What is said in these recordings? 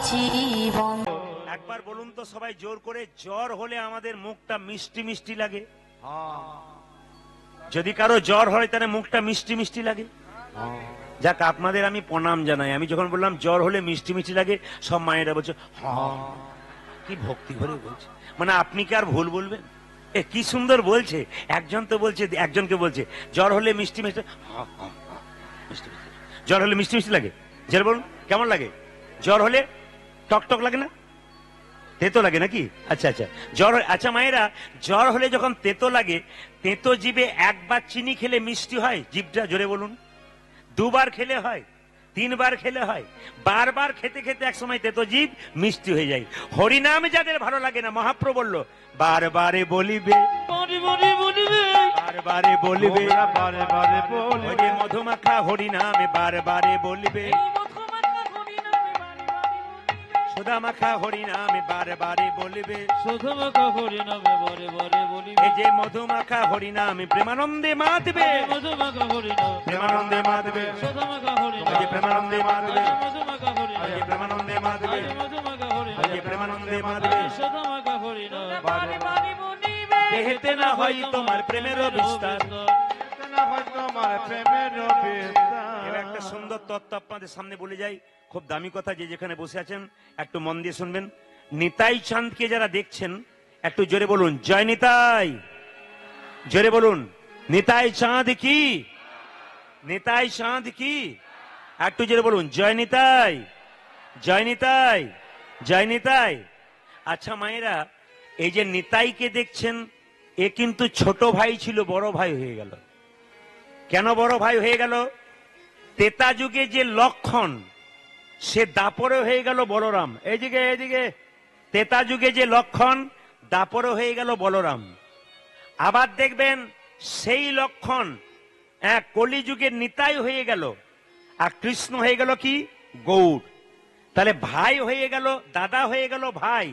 জীবন। একবার বলুন তো সবাই জোর করে, জ্বর হলে আমাদের মুখটা মিষ্টি মিষ্টি লাগে? যদি কারো জ্বর হয় তাহলে মুখটা মিষ্টি মিষ্টি লাগে? যাক, আপনাদের আমি প্রণাম জানাই। আমি যখন বললাম জ্বর হলে মিষ্টি মিষ্টি লাগে, সব মায়েরা বলছে কি ভক্তি ভরে বলছে। মানে আপনি কি আর ভুল বলবেন? এ কি সুন্দর বলছে। একজন তো বলছে, একজনকে বলছে জ্বর হলে মিষ্টি মিষ্টি, মিষ্টি মিষ্টি। জ্বর হলে মিষ্টি মিষ্টি লাগে? যেটা বলুন কেমন লাগে? জ্বর হলে টক টক লাগে না? তেতো লাগে নাকি? আচ্ছা আচ্ছা, জ্বর। আচ্ছা মায়েরা, জ্বর হলে যখন তেতো লাগে, তেতো জিভে একবার চিনি খেলে মিষ্টি হয়? জিভটা জোরে বলুন। দুবার খেলে হয়? তিনবার খেলে হয়? বারবার খেতে খেতে এক সময় তেতো জিভ মিষ্টি হয়ে যায়। হরিনাম যাদের ভালো লাগে না, মহাপ্রভু বলল বারবারে বলিবে, বারবারে বলিবে, বারবারে মধুমাখা হরিনামে বারবারে বলিবে, সুধামাখা হরিনামে বারবারে বলিবে, সুধামাখা হরিনামে বারে বারে বলিবে। এই যে মধুমাখা হরিনামে প্রেমানন্দে মাতবে, মধুমাখা হরিনাম প্রেমানন্দে মাতবে, সুধামাখা হরিনাম এই যে প্রেমানন্দে মাতবে, মধুমাখা হরিনাম এই যে প্রেমানন্দে মাতবে, মধুমাখা হরিনাম এই যে প্রেমানন্দে মাতবে, সুধামাখা হরিনাম বারে বারে বলিবে। দেহেতে না হয় তোমার প্রেমের বিস্তার। এবার একটা সুন্দর তত্ত্ব আপনাদের সামনে বলে যাই, খুব দামি কথা। যে যেখানে বসে আছেন একটু মন দিয়ে শুনবেন। নিতাই চাঁদকে যারা দেখছেন একটু জোরে বলুন জয় নিতাই। জোরে বলুন নিতাই চাঁদ কি, নিতাই চাঁদ কি। একটু জোরে বলুন জয় নিতাই, জয় নিতাই, জয় নিতাই। আচ্ছা মায়েরা, এই যে নিতাইকে দেখছেন, এ কিন্তু ছোট ভাই ছিল, বড় ভাই হয়ে গেল। কেন বড় ভাই হয়ে গেল? তেতা যুগে যে লক্ষণ, সে দাপরে হয়ে গেল বলরাম। এইদিকে এইদিকে, তেতা যুগে যে লক্ষণ, দাপরে হয়ে গেল বলরাম। আবার দেখবেন সেই লক্ষণ কলিযুগের নিতাই হয়ে গেল, আর কৃষ্ণ হয়ে গেল কি গৌর। তাহলে ভাই হয়ে গেল, দাদা হয়ে গেল ভাই,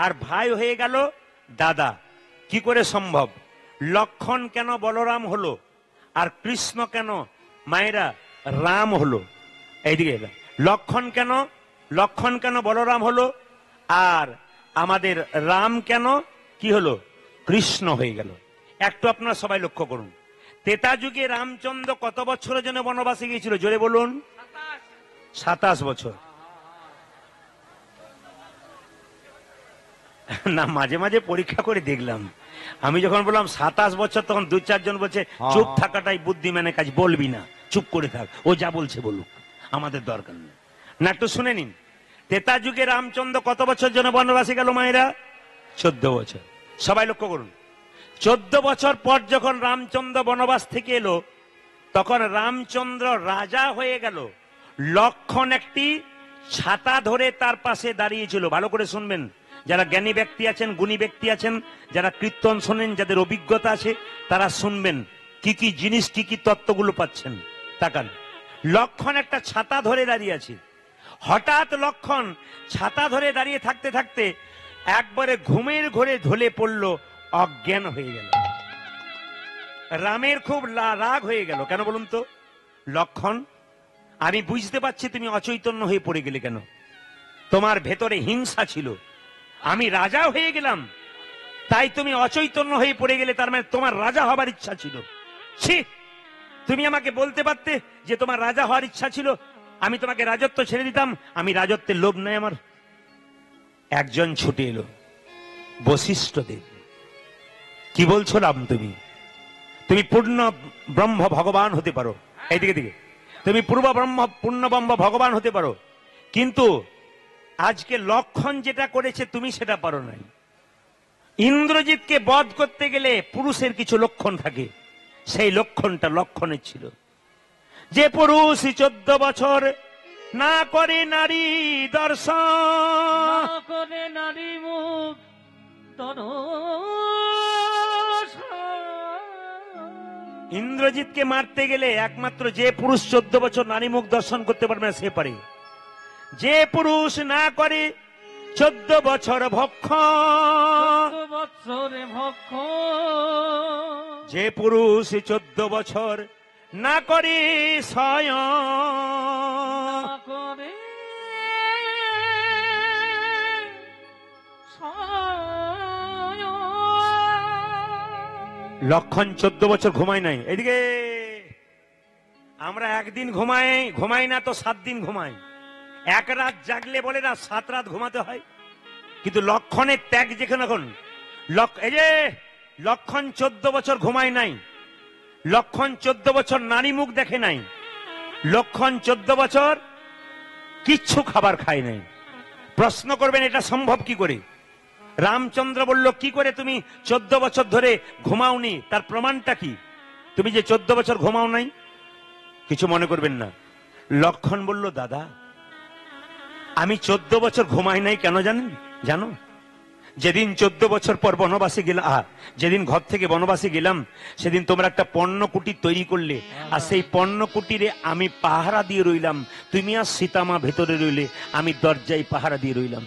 আর ভাই হয়ে গেল দাদা। কি করে সম্ভব? লক্ষণ কেন বলরাম হলো, আর কৃষ্ণ কেন মায়েরা রাম হলো? এইদিকে লক্ষণ কেন, লক্ষণ কেন বলরাম হলো, আর আমাদের রাম কেন কি হলো কৃষ্ণ হয়ে গেল? একটু আপনারা সবাই লক্ষ্য করুন। তেতা যুগে রামচন্দ্র কত বছরের জন্য বনবাসে গিয়েছিল? জোরে বলুন। 27 বছর। না, মাঝে মাঝে পরীক্ষা করে দেখলাম। আমি যখন বললাম 27 বছর, তখন 2-4 জন বলছে চুপ থাকাটাই বুদ্ধিমানের কাজ, বলবি না, চুপ করে থাক, ও যা বলছে বলুক, আমাদের দরকার নেই। না, একটু শুনে নিন। তেতা যুগে রামচন্দ্র কত বছর জন্য বনবাসে গেল মায়েরা? 14 বছর। সবাই লক্ষ্য করুন। 14 বছর পর যখন রামচন্দ্র বনবাস থেকে এলো, তখন রামচন্দ্র রাজা হয়ে গেল। লক্ষণ একটি ছাতা ধরে তার পাশে দাঁড়িয়েছিল। ভালো করে শুনবেন, যারা জ্ঞানী ব্যক্তি আছেন, গুণী ব্যক্তি আছেন, যারা কীর্তন শোনেন, যাদের অভিজ্ঞতা আছে, তারা শুনবেন কি কি জিনিস, কি কি তত্ত্বগুলো পাচ্ছেন। তাকান, লক্ষণ একটা ছাতা ধরে দাঁড়িয়ে আছে। হঠাৎ লক্ষণ ছাতা ধরে দাঁড়িয়ে থাকতে থাকতে একবারে ঘুমের ঘোরে ঢলে পড়ল, অজ্ঞান হয়ে গেল। রামের খুব রাগ হয়ে গেল। কেন বলুন তো? লক্ষণ, আমি বুঝতে পারছি তুমি অচৈতন্য হয়ে পড়ে গেলে। কেন? তোমার ভেতরে হিংসা ছিল। আমি রাজা হয়ে গেলাম, তাই তুমি অচৈতন্য হয়ে পড়ে গেলে। তার মানে তোমার রাজা হবার ইচ্ছা ছিল। ছি, তুমি আমাকে বলতে পারতে যে তোমার রাজা হওয়ার ইচ্ছা ছিল, আমি তোমাকে রাজত্ব ছেড়ে দিতাম। আমি রাজত্বের লোভ নাই আমার। একজন ছুটে এলো, বশিষ্ঠ দেব। কি বলছো রাম? তুমি পূর্ণ ব্রহ্ম ভগবান হতে পারো। এইদিকে দিকে, তুমি পূর্ণ ব্রহ্ম ভগবান হতে পারো, কিন্তু আজকে লক্ষণ যেটা করেছে তুমি সেটা পারো নাই। ইন্দ্রজিৎকে বধ করতে গেলে পুরুষের কিছু লক্ষণ থাকে, সেই লক্ষণটা লক্ষণের ছিল। যে পুরুষ 14 বছর না করে নারী দর্শন, না করে নারী মুখ ইন্দ্রজিৎকে মারতে গেলে একমাত্র যে পুরুষ 14 বছর নারী মুখ দর্শন করতে পারবে না, সে পারে। যে পুরুষ না করে 14 বছর ভক্ষণ, যে পুরুষ 14 বছর না করে শয়ন, লক্ষণ 14 বছর ঘুমায় নাই। এদিকে আমরা একদিন ঘুমাই না তো 7 দিন ঘুমাই। এক রাত জাগলে বলে না 7 রাত ঘুমাতে হয়। কিন্তু লক্ষণের ত্যাগ যেখানে এখন এই যে লক্ষণ 14 বছর ঘুমায় নাই, লক্ষণ 14 বছর নারী মুখ দেখে নাই, লক্ষণ 14 বছর কিচ্ছু খাবার খায় নাই। প্রশ্ন করবেন এটা সম্ভব কি করে? রামচন্দ্র বলল, কি করে তুমি 14 বছর ধরে ঘুমাওনি? তার প্রমাণটা কি? তুমি যে 14 বছর ঘুমাও নাই, কিছু মনে করবেন না। লক্ষণ বলল, দাদা আমি 14 বছর ঘুমাই নাই কেন জানেন? জানো, যেদিন 14 বছর পর বনবাসে গেলাম, যেদিন ঘর থেকে বনবাসে গেলাম, সেদিন তোমরা একটা পণ্য কুটির তৈরি করলে, আর সেই পণ্য কুটিরে আমি পাহারা দিয়ে রইলাম। তুমি আর সীতামা ভেতরে রইলে, আমি দরজায় পাহারা দিয়ে রইলাম।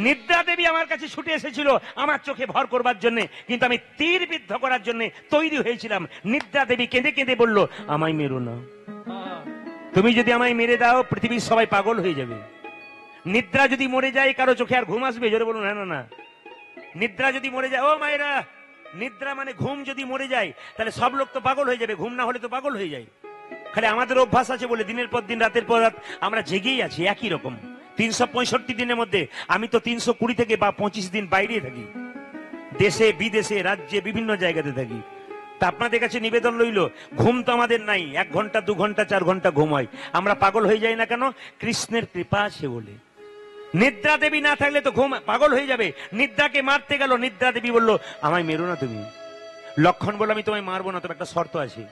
নিদ্রা দেবী আমার কাছে ছুটে এসেছিল আমার চোখে ভর করবার জন্য, কিন্তু আমি তীর বিদ্ধ করার জন্য তৈরি হয়েছিলাম। নিদ্রা দেবী কেঁদে কেঁদে বলল, আমায় মেরো না, তুমি যদি আমায় মেরে দাও পৃথিবীর সবাই পাগল হয়ে যাবে। নিদ্রা যদি মরে যায় কারো চোখে আর ঘুম আসবে? জোরে বলুন, হ্যাঁ না না। নিদ্রা যদি মরে যায়, ও মায়েরা, নিদ্রা মানে ঘুম যদি মরে যায় তাহলে সব লোক তো পাগল হয়ে যাবে, ঘুম না হলে তো পাগল হয়ে যায়। খালি আমাদের অভ্যাস আছে বলে দিনের পর দিন রাতের পর রাত আমরা জেগেই আছি একই রকম। 365 দিনের মধ্যে আমি তো 320 থেকে বা 25 দিন বাইরে থাকি, দেশে বিদেশে রাজ্যে বিভিন্ন জায়গাতে থাকি। তা আপনাদের কাছে নিবেদন রইল, ঘুম তো আমাদের নাই, 1 ঘন্টা 2 ঘন্টা 4 ঘন্টা ঘুম হয়। আমরা পাগল হয়ে যাই না কেন? কৃষ্ণের কৃপা আছে বলে। নিদ্রা দেবী না থাকলে তো ঘুম পাগল হয়ে যাবে। নিদ্রাকে মারতে গেল, নিদ্রা দেবী বলল, আমায় মেরো না তুমি। লক্ষণ বলল, আমি তোমায় মারবো না, তবে একটা শর্ত আছে,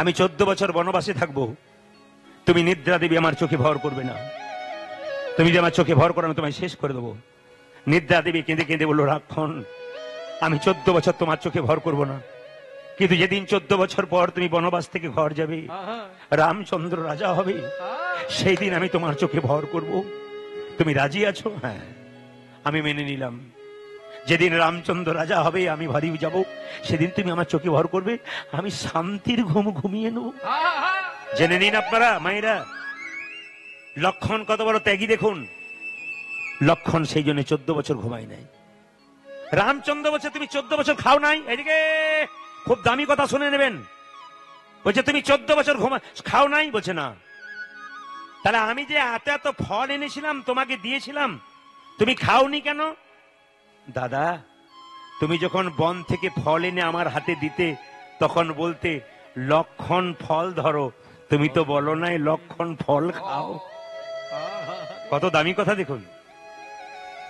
আমি 14 বছর বনবাসে থাকবো, তুমি নিদ্রা দেবী আমার চোখে ভর করবে না। তুমি যে আমার চোখে ভর করো না, তোমায় শেষ করে দেবো। নিদ্রা দেবী কেঁদে কেঁদে বলল, লক্ষণ আমি 14 বছর তোমার চোখে ভর করব না, কিন্তু যেদিন 14 বছর পর তুমি বনবাস থেকে ঘর যাবে, রামচন্দ্র রাজা হবে, সেই দিন আমি তোমার চোখে ভর করব। তুমি রাজি আছো? হ্যাঁ, আমি মেনে নিলাম। যেদিন রামচন্দ্র রাজা হবে, আমি বাড়ি যাব, সেদিন তুমি আমার চোখে ভর করবে, আমি শান্তির ঘুম ঘুমিয়ে নেব। জেনে নিন আপনারা মায়েরা, লক্ষণ কত বড় ত্যাগী দেখুন। লক্ষণ সেই জন্য 14 বছর ঘুমায় নাই। রামচন্দ্র বলছে, তুমি 14 বছর খাও নাই। এদিকে খুব দামি কথা শুনে নেবেন। বলছে, তুমি 14 বছর খাও নাই? বলছে না। তাহলে আমি যে এত এত ফল এনেছিলাম তোমাকে দিয়েছিলাম, তুমি খাওনি কেন? দাদা, তুমি যখন বন থেকে ফল এনে আমার হাতে দিতে, তখন বলতে লক্ষণ ফল ধরো, তুমি তো বলো নাই লক্ষণ ফল খাও। কত দামি কথা দেখুন।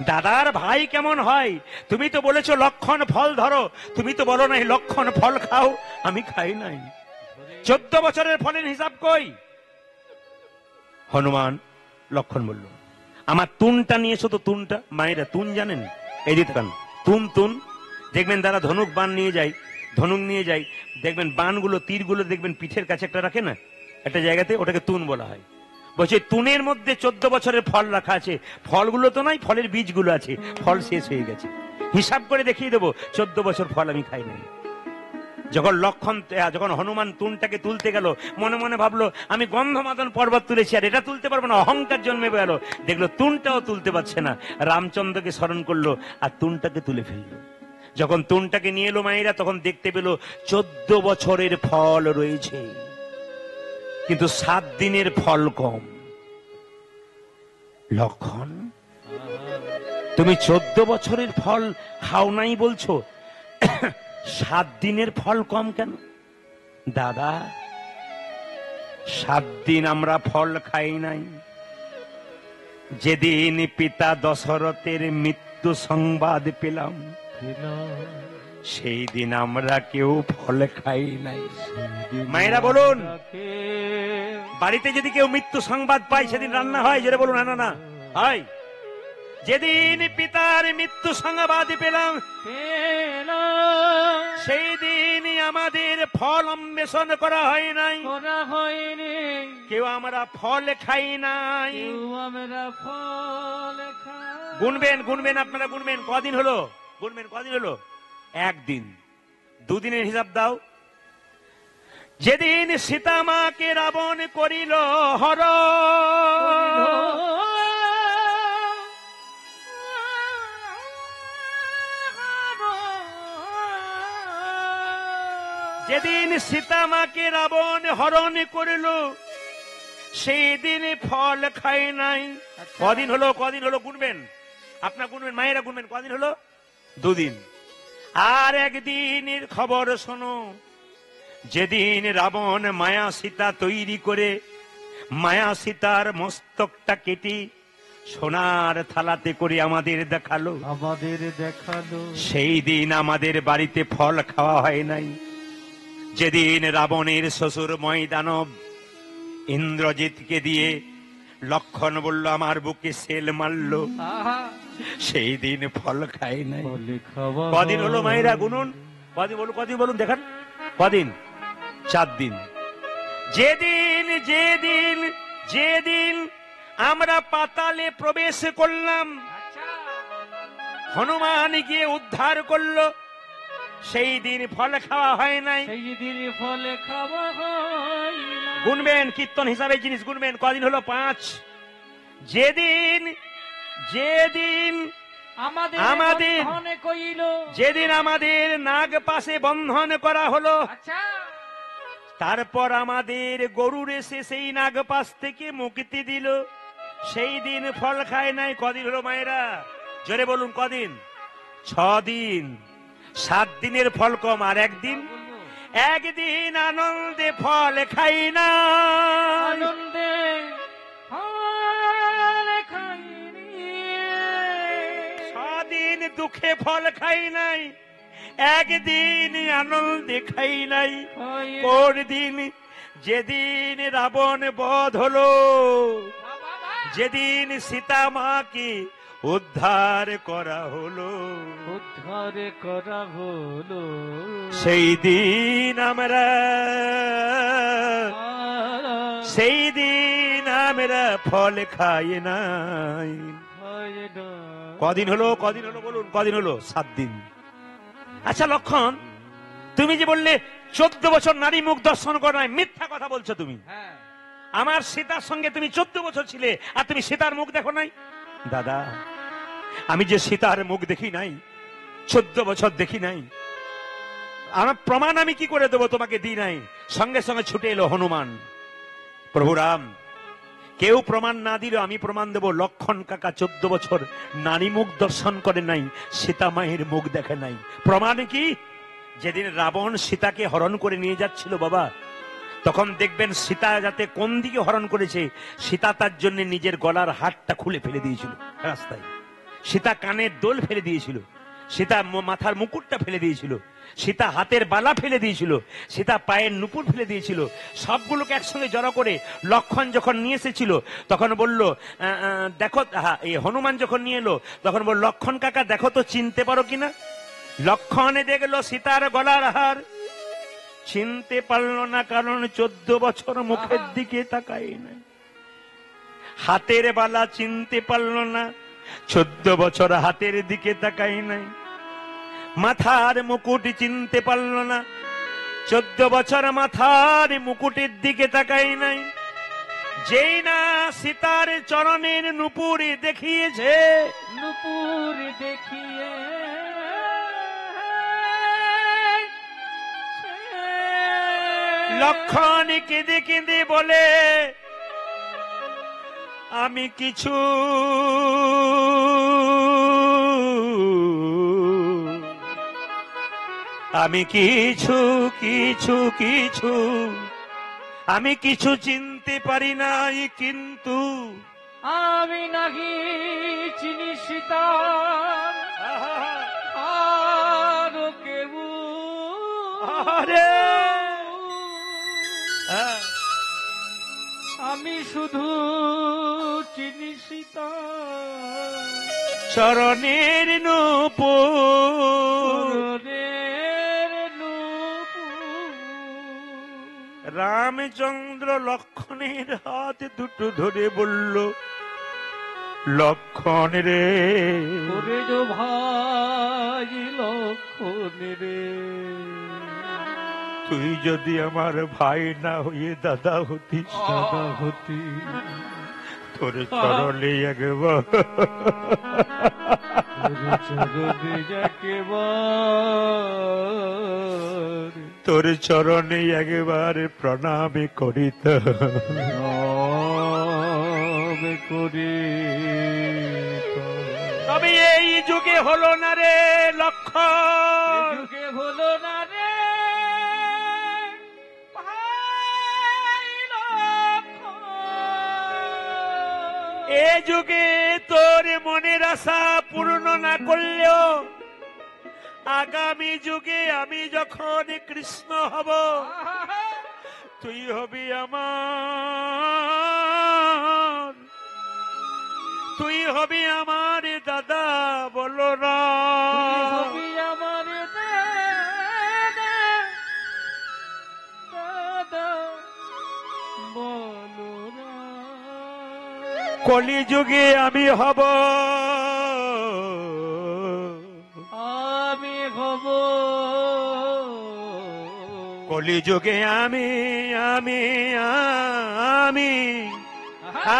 দাদার ভাই কেমন হয়? তুমি তো বলেছো লক্ষণ ফল ধরো, তুমি তো বলো নাই লক্ষণ ফল খাও। আমি খাই নাই। 14 বছরের ফলের হিসাব কই? হনুমান লক্ষণ বলল, আমার তুনটা নিয়ে এসো তো। তুনটা, মায়েরা তুন জানেন? এই দিতে পান তুন। তুন দেখবেন তারা ধনুক বান নিয়ে যায়, ধনুক নিয়ে যায়, দেখবেন বানগুলো তীরগুলো দেখবেন পিঠের কাছে একটা রাখে না, একটা জায়গাতে, ওটাকে তুন বলা হয়। বলছে তুনের মধ্যে 14 বছরের ফল রাখা আছে। ফলগুলো তো নাই, ফলের বীজগুলো আছে, ফল শেষ হয়ে গেছে। হিসাব করে দেখিয়ে দেবো 14 বছর ফল আমি খাই নাই। যখন হনুমান তুনটাকে তুলতে গেল, মনে মনে ভাবলো আমি গন্ধমাদন পর্বত তুলেছি, আর এটা তুলতে পারবো না, অহংকার জন্মে গেল। দেখলো তুনটাও তুলতে পারছে না, রামচন্দ্রকে স্মরণ করলো আর তুনটাকে তুলে ফেললো। যখন তুনটাকে নিয়ে এলো মায়েরা, তখন দেখতে পেল 14 বছরের ফল রয়েছে, কিন্তু 7 দিনের ফল কম। লক্ষণ, তুমি 14 বছরের ফল খাও নাই বলছো, 7 দিনের ফল কম কেন? দাদা, 7 দিন আমরা ফল খাই নাই। যেদিন পিতা দশরথের মৃত্যু সংবাদ পেলাম, সেই দিন আমরা কেউ ফল খাই নাই। মায়েরা বলুন, বাড়িতে যদি কেউ মৃত্যু সংবাদ পায় সেদিন রান্না হয়? জোরে বলুন, না না হয়। যেদিন পিতার মৃত্যু সংবাদ পেলাম, সেই দিন আমাদের ফল অন্বেষণ করা হয় নাই, কেউ আমরা ফল খাই নাই। গুনবেন গুনবেন আপনারা, গুনবেন কদিন হলো, গুনবেন কদিন হলো। 1 দিন। 2 দিনের হিসাব দাও। যেদিন সীতামাকে রাবণ করিল হরণ, যেদিন সীতা মাকে রাবণ হরণ করিল সেই দিন ফল খায় নাই। আচ্ছা। কদিন হলো গুনবেন, আপনার গুনবেন, মায়েরা গুনবেন, কদিন হলো? দুদিন। আর একদিনের খবর শোনো, যেদিন রাবণ মায়া সীতা তৈরি করে মায়া সীতার মস্তকটা কেটে সোনার থালাতে করে আমাদের দেখালো, সেই দিন আমাদের বাড়িতে ফল খাওয়া হয় নাই। যেদিন রাবণের শ্বশুর ময়দানব ইন্দ্রজিৎকে দিয়ে লক্ষণ বলল আমার বুকে সেল মারলো, আহা, সেই দিন ফল খায় নাই। কদিন হলো মায়েরা গুনুন, কদিন বলুন দেখান, কদিন? 4 দিন। যেদিন যেদিন যেদিন আমরা পাতালে প্রবেশ করলাম, আচ্ছা, হনুমান গিয়ে উদ্ধার করলো, সেই দিন ফল খাওয়া হয় নাই। সেই দিন ফলে খাওয়া হয় না। গুনবেন, কীর্তন হিসাবে জিনিস গুনবেন। কদিন হলো? 5। যেদিন যেদিন আমাদের বন্ধনে কইল, যেদিন আমাদের নাগ পাশে বন্ধন করা হলো, আচ্ছা, তারপর আমাদের গরুর এসে সেই নাগ পাশ থেকে মুক্তি দিল, সেই দিন ফল খায় নাই। কদিন হলো মায়েরা? জোরে বলুন, কদিন? 6 দিন। 7 দিনের ফল কম, আর একদিন আনন্দে ফল খাই না, আনন্দে ফল খাইনি। 6 দিন দুঃখে ফল খাই নাই, একদিন আনন্দে খাই নাই। কোন দিন? যেদিন রাবণ বধ হলো, যেদিন সীতা মাকে উদ্ধার করা হলো, সেই দিন আমরা ফল খাই নাই। কদিন হলো বলুন, কদিন হলো? 7 দিন। আচ্ছা লক্ষণ, তুমি যে বললে 14 বছর নারী মুখ দর্শন করা নাই, মিথ্যা কথা বলছো তুমি। হ্যাঁ, আমার সীতার সঙ্গে তুমি 14 বছর ছিলে, আর তুমি সীতার মুখ দেখো নাই? দাদা, আমি যে সীতার মুখ দেখি নাই, 14 বছর দেখি নাই, আমার প্রমাণ আমি কি করে দেবো? তোমাকে দিই নাই। সঙ্গে সঙ্গে ছুটে এলো হনুমান। প্রভু রাম, কেউ প্রমাণ না দিল আমি প্রমাণ দেব। লক্ষণ কাকা 14 বছর নারী মুখ দর্শন করে নাই, সীতা মায়ের মুখ দেখে নাই। প্রমাণ কি? যেদিন রাবণ সীতাকে হরণ করে নিয়ে যাচ্ছিল বাবা, তখন দেখবেন সীতা যাতে কোন দিকে হরণ করেছে, সীতা তার জন্য নিজের গলার হারটা খুলে ফেলে দিয়েছিল রাস্তায়, সীতা কানের দোল ফেলে দিয়েছিল, সীতা মাথার মুকুটটা ফেলে দিয়েছিল, সীতা হাতের বালা ফেলে দিয়েছিল, সীতা পায়ের নুপুর ফেলে দিয়েছিল। সবগুলোকে একসঙ্গে জড়ো করে লক্ষণ যখন নিয়ে এসেছিল, তখন বলল দেখো, এই হনুমান যখন নিয়ে এলো, তখন বলল লক্ষণ কাকা দেখো তো চিনতে পারো কিনা। লক্ষণে দেখলো সীতার গলার হার, চিনতে পারলো না, কারণ 14 বছর মুখের দিকে তাকাই নাই। হাতের বালা চিনতে পারলো না, 14 বছর হাতের দিকে তাকাই নাই। মাথার মুকুট চিনতে পারলো না, 14 বছর মাথার মুকুটের দিকে তাকাই নাই। যেই না সীতার চরণের নুপুর দেখিয়েছে, নুপুর দেখিয়ে লক্ষণ কেঁদে কেঁদে বলে আমি কিছু চিনতে পারি নাই, কিন্তু আমি নাহি চিনি সীতা আর কেউ। আরে আমি শুধু চিনি সীতা চরণের নূপুর। রামচন্দ্র লক্ষণের হাত দুটো ধরে বলল, লক্ষণ রে, ওরে যো ভাই লক্ষণ রে, তুই যদি আমার ভাই না হয়ে দাদা হতিস, তোর চরণে একবার তোর চরণে একবার প্রণাম করিত। তবে এই যুগে হলো না রে লক্ষণ, যুগে হলো না রে ভাই লক্ষণ। এ যুগে তোর মনের আশা পূর্ণ না করলেও আগামী যুগে আমি যখন কৃষ্ণ হব, তুই হবি আমার, তুই হবি আমার দাদা বলরাম। তুই আমার দাদা, দাদা বলরাম। কলিযুগে আমি হব, আমি হব কলিযুগে আমি আমি আমি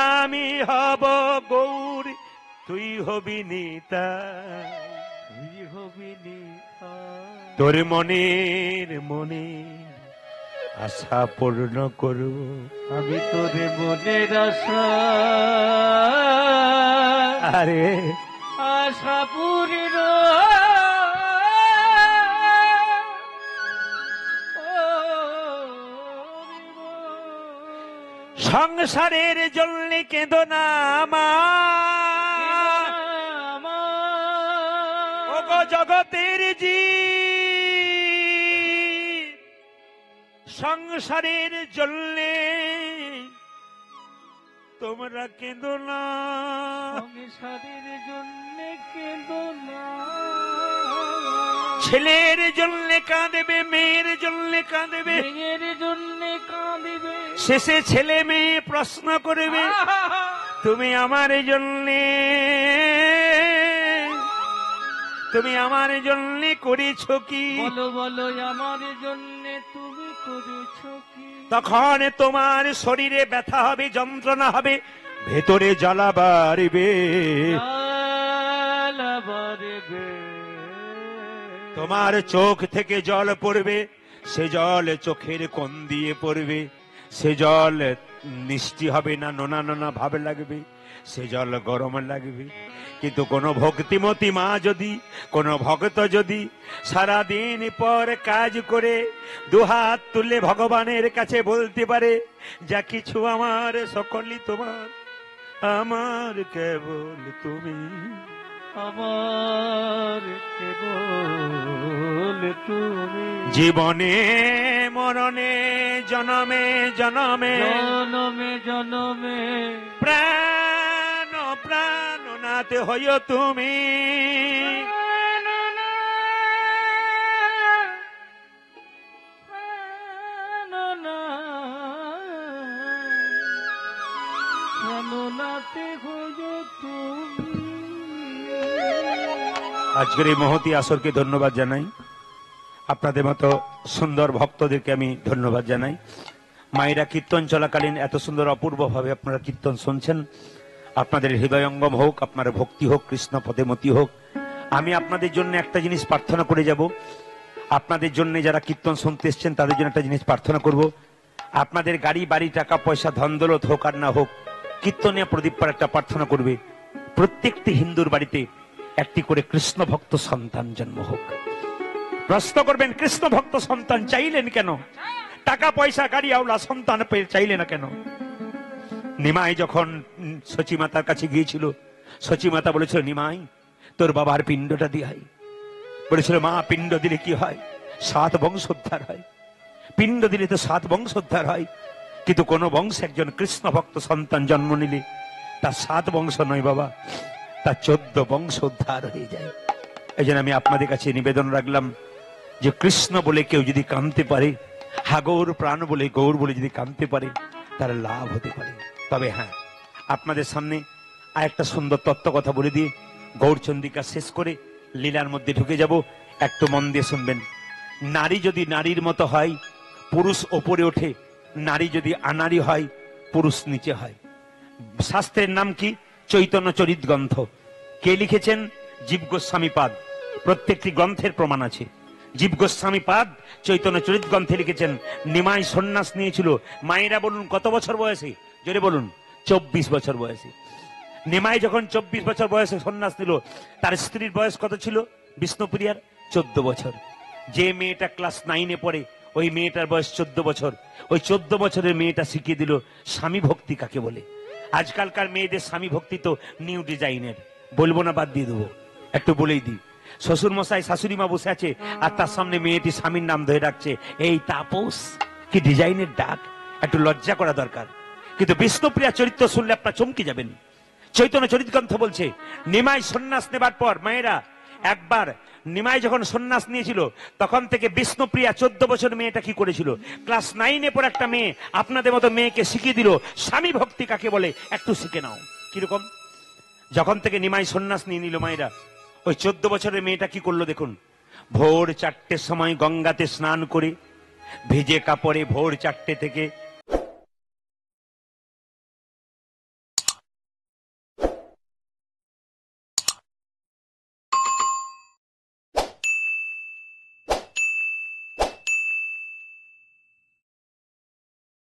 আমি হব গৌর, তুই হবি নিতাই, তুই হবি নিতাই। তোর মনের আশা পূর্ণ করব আমি তোর মনের আশা, আরে আশা পূর্ণ সংসারের জন্য কেঁদো না আমার, ও গো জগতের জীব, সংসারের জন্য তোমরা কেঁদো না, সংসারের জন্য কেঁদো না। ছেলের জন্য কাঁদবে, মেয়ের জন্য কাঁদবে, মেয়ের জন্য কাঁদিবে, শেষে ছেলে মেয়ে প্রশ্ন করবে তুমি আমার জন্যে, তুমি আমার জন্যে করেছ কি? বলো বলো আমার জন্য তুমি করেছ কি? তখন তোমার শরীরে ব্যথা হবে, যন্ত্রণা হবে, ভেতরে জ্বালা বাড়বে, জ্বালা বাড়বে। তোমার চোখ থেকে জল পড়বে, সে জল চোখের কোণ দিয়ে পড়বে, সে জল মিষ্টি হবে না, নোনা নোনা ভাব লাগবে, সে জল গরম লাগবে। কিন্তু কোন ভক্তিমতী মা যদি, কোন ভক্ত যদি সারাদিন পর কাজ করে দুহাত তুলে ভগবানের কাছে বলতে পারে, যা কিছু আমার সকলই তোমার, আমার কেবল তুমি, আমার কেবল তুমি। জীবনে মরণে জনমে জনমে জনমে জনমে প্রাণ প্রাণনাথ হইও তুমি, আজকের এই মহতী আসরকে ধন্যবাদ জানাই, আপনাদের মতো সুন্দর ভক্তদেরকে আমি ধন্যবাদ জানাই। মায়েরা কীর্তন চলাকালীন এত সুন্দর অপূর্ব ভাবে আপনারা কীর্তন শুনছেন, আপনাদের হৃদয়ঙ্গম হোক, আপনার ভক্তি হোক, কৃষ্ণ পদে মতি হোক। আমি আপনাদের জন্য একটা জিনিস প্রার্থনা করে যাব, আপনাদের জন্য যারা কীর্তন শুনতে এসছেন তাদের জন্য একটা জিনিস প্রার্থনা করব, আপনাদের গাড়ি বাড়ি টাকা পয়সা ধন দৌলত হোক আর না হোক, কীর্তনে প্রদীপ পার একটা প্রার্থনা করবে, প্রত্যেকটি হিন্দুর বাড়িতে একটি করে কৃষ্ণ ভক্ত সন্তান জন্ম হোক। প্রশ্ন করবেন, কৃষ্ণ ভক্ত সন্তান চাইলেন কেন? টাকা পয়সা গাড়ি আওলা সন্তান পেয়ে চাইলে না কেন? নিমাই যখন সচী মাতার কাছে গিয়েছিল, সচী মাতা বলেছিল, নিমাই তোর বাবার পিণ্ডটা দিহাই। বলেছিল, মা পিণ্ড দিলে কি হয়? 7 বংশোদ্ধার হয়, পিণ্ড দিলে তো 7 বংশোদ্ধার হয়। কিন্তু কোন বংশে একজন কৃষ্ণ ভক্ত সন্তান জন্ম নিলে তার 7 বংশ নয় বাবা, তার 14 বংশ উদ্ধার হয়ে যায়। এই জন্য আমি আপনাদের কাছে নিবেদন রাখলাম যে কৃষ্ণ বলে কেউ যদি কাঁদতে পারে, হাগৌর প্রাণ বলে গৌর বলে যদি কাঁদতে পারে, তার লাভ হতে পারে। তবে হ্যাঁ, আপনাদের সামনে আর একটা সুন্দর তত্ত্ব কথা বলে দিয়ে গৌরচন্দ্রিকা শেষ করে লীলার মধ্যে ঢুকে যাব। একটু মন দিয়ে শুনবেন। নারী যদি নারীর মতো হয়, পুরুষ ওপরে ওঠে, নারী যদি আনারী হয়, পুরুষ নিচে হয়। শাস্ত্রের নাম কি? চৈতন্য চরিত গ্রন্থ। কে লিখেছেন? জীব গোস্বামী পাদ। প্রত্যেকটি গ্রন্থের প্রমাণ আছে। জীব গোস্বামী পাদ চৈতন্য চরিত গ্রন্থে লিখেছেন, নিমাই সন্ন্যাস নিয়েছিল। মায়েরা বলুন কত বছর বয়সে? জোরে বলুন। 24 বছর বয়সে। নিমাই যখন 24 বছর বয়সে সন্ন্যাস নিল, তার স্ত্রীর বয়স কত ছিল? বিষ্ণুপ্রিয়ার 14 বছর। যে মেয়েটা ক্লাস 9-এ পড়ে, ওই মেয়েটার বয়স 14 বছর। ওই 14 বছরের মেয়েটা শিখিয়ে দিল স্বামী ভক্তি কাকে বলে। আজকালকার মেয়েদের স্বামী ভক্তি তো নিউ ডিজাইনের, বলবো না, বাদ দিয়ে দেবো, একটু বলেই দিই। শ্বশুর মশাই শাশুড়ি মা বসে আছে, আর তার সামনে মেয়েটি স্বামীর নাম ধরে ডাকছে, এই তাপস, কি ডিজাইনের ডাক, একটু লজ্জা করা দরকার। কিন্তু বিষ্ণুপ্রিয়া চরিত্র শুনলে আপনারা চমকে যাবেন। চৈতন্য চরিত গ্রন্থ বলছে, নিমাই সন্ন্যাস নেবার পর মায়েরা, একবার নিমাই যখন সন্ন্যাস নিয়েছিল, তখন থেকে বিষ্ণুপ্রিয়া 14 বছর মেয়েটা কি করেছিল? ক্লাস 9-এ পর একটা মেয়ে আপনাদের মতো মেয়েকে শিখিয়ে দিল স্বামী ভক্তি কাকে বলে, একটু শিখে নাও। কিরকম? যখন থেকে নিমাই সন্ন্যাস নিয়ে নিল মায়েরা, ওই 14 বছরের মেয়েটা কি করলো দেখুন। ভোর 4টের সময় গঙ্গাতে স্নান করে, ভেজে কাপড়ে ভোর 4টে থেকে